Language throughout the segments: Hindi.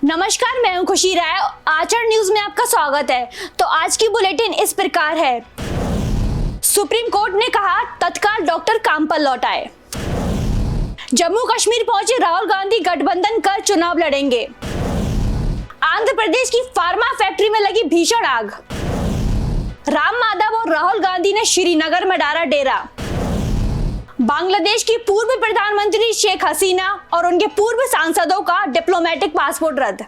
नमस्कार, मैं हूं खुशी राय। आचरण न्यूज में आपका स्वागत है। तो आज की बुलेटिन इस प्रकार है। सुप्रीम कोर्ट ने कहा तत्काल डॉक्टर काम पर लौट आए। जम्मू कश्मीर पहुंचे राहुल गांधी गठबंधन कर चुनाव लड़ेंगे। आंध्र प्रदेश की फार्मा फैक्ट्री में लगी भीषण आग। राम माधव और राहुल गांधी ने श्रीनगर में डाला डेरा। बांग्लादेश की पूर्व प्रधानमंत्री शेख हसीना और उनके पूर्व सांसदों का डिप्लोमेटिक पासपोर्ट रद्द।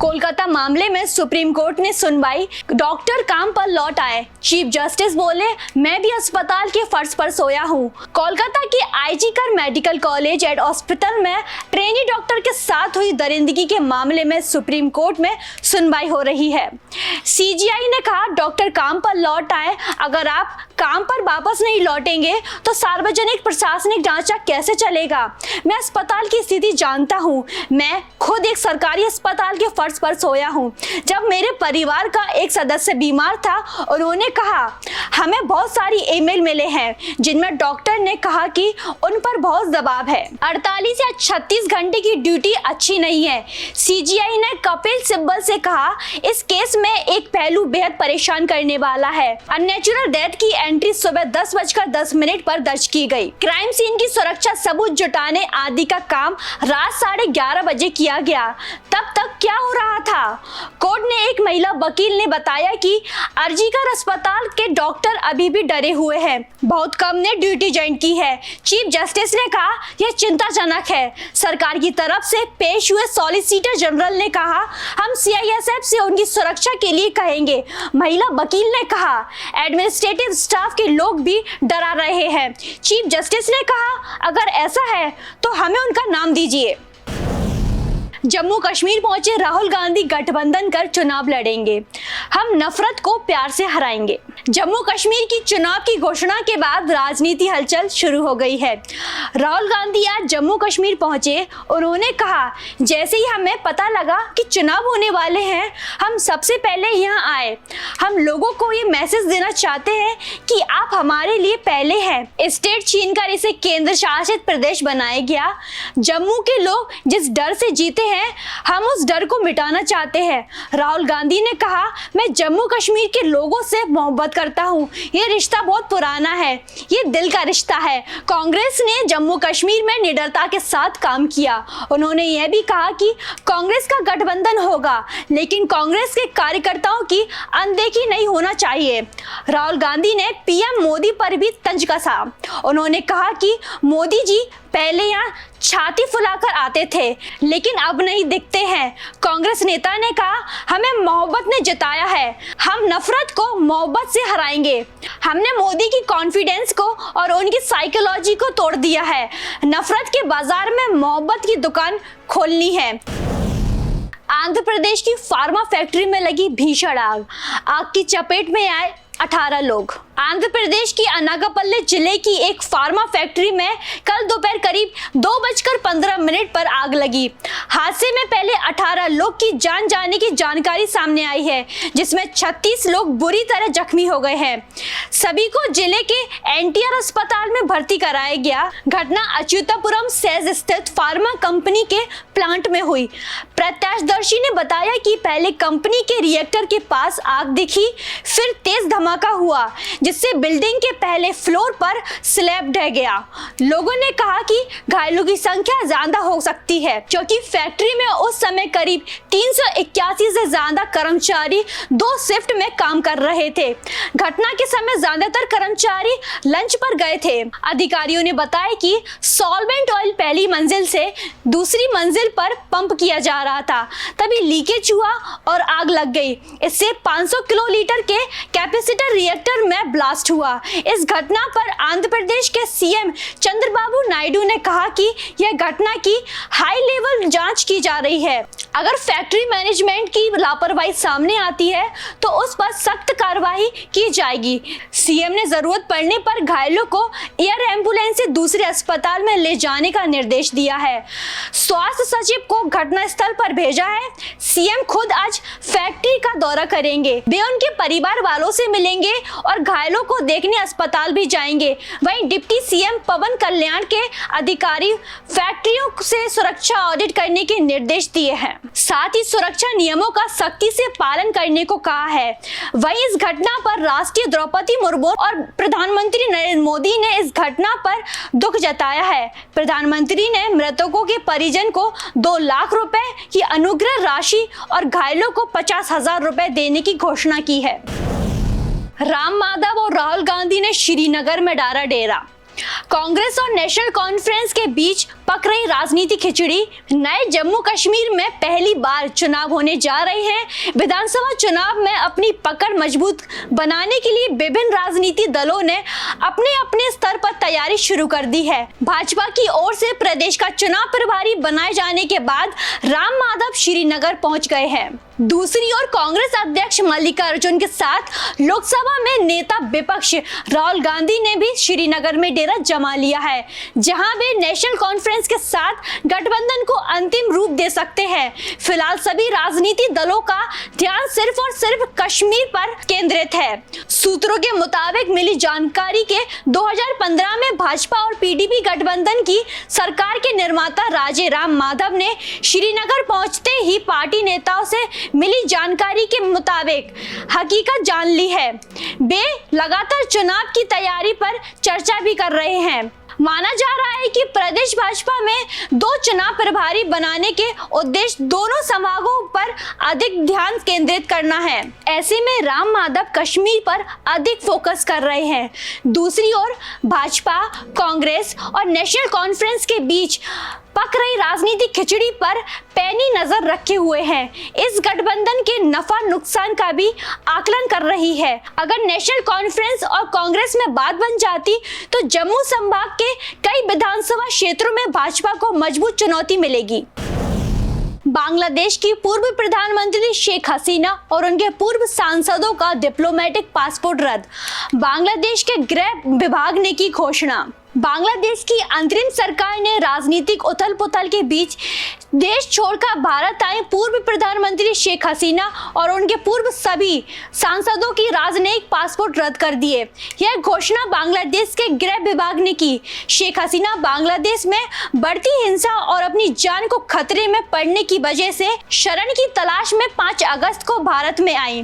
कोलकाता मामले में सुप्रीम कोर्ट ने सुनवाई, डॉक्टर काम पर लौट आए। चीफ जस्टिस बोले, मैं भी अस्पताल के फर्श पर सोया हूं। कोलकाता के आईजी कर मेडिकल कॉलेज एंड हॉस्पिटल में ट्रेनी डॉक्टर के साथ हुई दरिंदगी के मामले में सुप्रीम कोर्ट में सुनवाई हो रही है। सीजीआई ने कहा डॉक्टर काम पर लौट आए। अगर आप काम पर वापस नहीं लौटेंगे तो सार्वजनिक प्रशासनिक ढांचा कैसे चलेगा। मैं अस्पताल की स्थिति जानता हूं। मैं खुद एक सरकारी अस्पताल के फर्श पर सोया हूं। जब मेरे परिवार का एक सदस्य बीमार था, उन्होंने कहा हमें बहुत सारी ईमेल मिले हैं जिनमें डॉक्टर ने कहा कि उन पर बहुत दबाव है। 48 या 36 घंटे की ड्यूटी अच्छी नहीं है। सीजीआई ने कपिल सिब्बल से कहा इस केस में एक पहलू बेहद परेशान करने वाला है। अननेचुरल डेथ की एंट्री सुबह 10:10 पर दर्ज की गई। क्राइम सीन की सुरक्षा, सबूत जुटाने आदि का काम रात 11:30 बजे किया गया। तब तक क्या हो रहा था? कोर्ट ने एक महिला वकील ने बताया कि अर्जीकर अस्पताल के डॉक्टर अभी भी डरे हुए हैं। बहुत कम ने ड्यूटी ज्वाइन की है। चीफ जस्टिस ने कहा यह चिंताजनक है। सरकार की तरफ से पेश हुए सॉलिसिटर जनरल ने कहा हम सीआईएसएफ से उनकी सुरक्षा के लिए कहेंगे। महिला वकील ने कहा एडमिनिस्ट्रेटिव स्टाफ के लोग भी डरा रहे हैं। चीफ जस्टिस ने कहा अगर ऐसा है तो हमें उनका नाम दीजिए। जम्मू कश्मीर पहुंचे राहुल गांधी गठबंधन कर चुनाव लड़ेंगे। हम नफरत को प्यार से हराएंगे। जम्मू कश्मीर की चुनाव की घोषणा के बाद राजनीति हलचल शुरू हो गई है। राहुल गांधी आज जम्मू कश्मीर पहुंचे। उन्होंने कहा जैसे ही हमें पता लगा कि चुनाव होने वाले हैं, हम सबसे पहले यहाँ आए। हम लोगों को ये मैसेज देना चाहते हैं कि आप हमारे लिए पहले हैं। स्टेट छीनकर इसे केंद्र शासित प्रदेश बनाया गया। जम्मू के लोग जिस डर से जीते हैं, हम उस डर को मिटाना चाहते हैं। राहुल गांधी ने कहा मैं जम्मू कश्मीर के लोगों से मोहब्बत करता हूं। ये रिश्ता बहुत पुराना है। ये दिल का रिश्ता है। कांग्रेस ने जम्मू कश्मीर में निडरता के साथ काम किया। उन्होंने यह भी कहा कि कांग्रेस का गठबंधन होगा, लेकिन कांग्रेस के कार्यकर्ताओं की अनदेखी नहीं होना चाहिए। राहुल गांधी ने पीएम मोदी पर भी तंज कसा। उन्होंने कहा कि मोदी जी पहले यहाँ छाती फुलाकर आते थे, लेकिन अब नहीं दिखते हैं। कांग्रेस नेता ने कहा हमें मोहब्बत ने जिताया है। हम नफरत को मोहब्बत से हराएंगे। हमने मोदी की कॉन्फिडेंस को और उनकी साइकोलॉजी को तोड़ दिया है। नफरत के बाजार में मोहब्बत की दुकान खोलनी है। आंध्र प्रदेश की फार्मा फैक्ट्री में लगी भीषण आग। आग की चपेट में आए 18 लोग। आंध्र प्रदेश की अनागापल्ली जिले की एक फार्मा फैक्ट्री में कल दोपहर करीब 2:15 पर आग लगी। हादसे में पहले 18 लोग की जान जाने की जानकारी सामने आई है, जिसमें 36 लोग बुरी तरह जख्मी हो गए हैं। सभी को जिले के एनटीआर अस्पताल में भर्ती कराया गया। घटना अच्युतापुरम सेज स्थित फार्मा कंपनी के प्लांट में हुई। प्रत्यक्षदर्शी ने बताया कि पहले कंपनी के रिएक्टर के पास आग दिखी, फिर तेज धमाका हुआ जिससे बिल्डिंग के पहले फ्लोर पर स्लैब ढह गया। लोगों ने कहा कि घायलों की संख्या ज्यादा हो सकती है, क्योंकि फैक्ट्री में उस समय करीब 381 से ज्यादा कर्मचारी 2 शिफ्ट में काम कर रहे थे। घटना के समय ज्यादातर कर्मचारी लंच पर गए थे। अधिकारियों ने बताया कि सॉल्वेंट ऑयल पहली मंजिल से दूसरी मंजिल पर पंप किया जा रहा था, तभी लीकेज हुआ और आग लग गई। इससे 500 किलोलीटर के कैपेसिटर रिएक्टर में ब्लास्ट हुआ। इस घटना पर आंध्र प्रदेश के सीएम चंद्रबाबू नायडू ने कहा कि यह घटना की हाई लेवल जांच की जा रही है। अगर फैक्ट्री मैनेजमेंट की लापरवाही सामने आती है तो उस पर सख्त कार्रवाई की जाएगी। सीएम ने जरूरत पड़ने पर घायलों को एयर एम्बुलेंस से दूसरे अस्पताल में ले जाने का निर्देश दिया है। स्वास्थ्य सचिव को घटनास्थल पर भेजा है। सीएम खुद आज फैक्ट्री का दौरा करेंगे। वे उनके परिवार वालों से मिले मिलेंगे और घायलों को देखने अस्पताल भी जाएंगे। वहीं डिप्टी सीएम पवन कल्याण के अधिकारी फैक्ट्रियों से सुरक्षा ऑडिट करने के निर्देश दिए हैं। साथ ही सुरक्षा नियमों का सख्ती से पालन करने को कहा है। वहीं इस घटना पर राष्ट्रीय द्रौपदी मुर्मू और प्रधानमंत्री नरेंद्र मोदी ने इस घटना पर दुख जताया है। प्रधानमंत्री ने मृतकों के परिजन को 2 लाख रुपए की अनुग्रह राशि और घायलों को 50,000 रुपए देने की घोषणा की है। राम माधव और राहुल गांधी ने श्रीनगर में डाला डेरा। कांग्रेस और नेशनल कॉन्फ्रेंस के बीच पक रही राजनीति खिचड़ी। नए जम्मू कश्मीर में पहली बार चुनाव होने जा रहे हैं। विधानसभा चुनाव में अपनी पकड़ मजबूत बनाने के लिए विभिन्न राजनीति दलों ने अपने अपने स्तर पर तैयारी शुरू कर दी है। भाजपा की ओर से प्रदेश का चुनाव प्रभारी बनाए जाने के बाद राम माधव श्रीनगर पहुंच गए हैं। दूसरी ओर कांग्रेस अध्यक्ष मल्लिकार्जुन के साथ लोकसभा में नेता विपक्ष राहुल गांधी ने भी श्रीनगर में डेरा जमा लिया है, जहां वे नेशनल कॉन्फ्रेंस के साथ गठबंधन को अंतिम रूप दे सकते हैं। फिलहाल सभी राजनीतिक दलों का ध्यान सिर्फ और सिर्फ कश्मीर पर केंद्रित है। सूत्रों के मुताबिक मिली जानकारी के 2015 में भाजपा और पीडीपी गठबंधन की सरकार के निर्माता राजे राम माधव ने श्रीनगर पहुंचते ही पार्टी नेताओं से मिली जानकारी के मुताबिक हकीकत जान ली है। वे लगातार चुनाव की तैयारी पर चर्चा भी कर रहे हैं। माना जा रहा है कि प्रदेश भाजपा में 2 चुनाव प्रभारी बनाने के उद्देश्य दोनों संभागों पर अधिक ध्यान केंद्रित करना है। ऐसे में राम माधव कश्मीर पर अधिक फोकस कर रहे हैं। दूसरी ओर भाजपा, कांग्रेस और नेशनल कॉन्फ्रेंस के बीच पक रही राजनीतिक खिचड़ी पर पैनी नजर रखे हुए हैं। इस गठबंधन के नफा नुकसान का भी आकलन कर रही है। अगर नेशनल कॉन्फ्रेंस और कांग्रेस में बात बन जाती तो जम्मू संभाग के कई विधानसभा क्षेत्रों में भाजपा को मजबूत चुनौती मिलेगी। बांग्लादेश की पूर्व प्रधानमंत्री शेख हसीना और उनके पूर्व सांसदों का डिप्लोमेटिक पासपोर्ट रद्द। बांग्लादेश के गृह विभाग ने की घोषणा। बांग्लादेश की अंतरिम सरकार ने राजनीतिक उथल पुथल के बीच देश छोड़कर भारत आए पूर्व प्रधानमंत्री शेख हसीना और उनके पूर्व सभी सांसदों की राजनयिक पासपोर्ट रद्द कर दिए। यह घोषणा बांग्लादेश के गृह विभाग ने की। शेख हसीना बांग्लादेश में बढ़ती हिंसा और अपनी जान को खतरे में पड़ने की वजह से शरण की तलाश में 5 अगस्त को भारत में आई।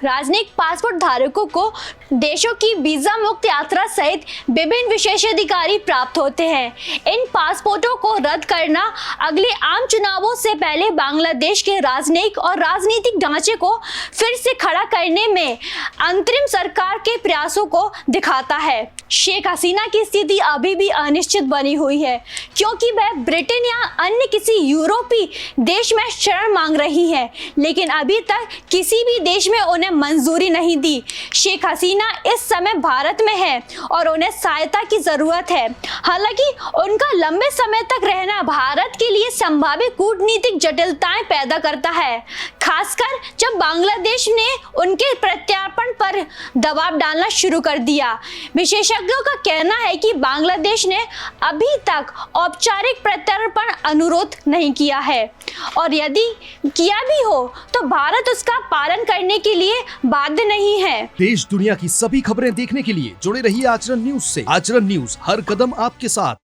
राजनयिक पासपोर्ट धारकों को देशों की वीजा मुक्त यात्रा सहित विभिन्न विशेषाधिकार प्राप्त होते हैं। इन पासपोर्टों को रद्द करना अगले आम चुनावों से पहले बांग्लादेश के राजनयिक और राजनीतिक ढांचे को फिर से खड़ा करने में अंतरिम सरकार के प्रयासों को दिखाता है। शेख हसीना की स्थिति अभी भी अनिश्चित बनी हुई है, क्योंकि वह ब्रिटेन या अन्य किसी यूरोपीय देश में शरण मांग रही है, लेकिन अभी तक किसी भी देश में उन्हें मंजूरी नहीं दी। शेख हसीना इस समय भारत में है और उन्हें सहायता की जरूरत है। हालांकि उनका लंबे समय तक रहना भारत के लिए संभावित कूटनीतिक जटिलताएं पैदा करता है, खासकर जब बांग्लादेश ने उनके प्रत्यार्पण पर दबाव डालना शुरू कर दिया। विशेषज्ञों का कहना है कि बांग्लादेश ने अभी तक औपचारिक प्रत्यार्पण अनुरोध नहीं किया है, और यदि किया भी हो तो भारत उसका पालन करने के लिए बाध्य नहीं है। देश दुनिया की सभी खबरें देखने के लिए जुड़े रहिए आचरण न्यूज से। आचरण न्यूज, हर कदम आपके साथ।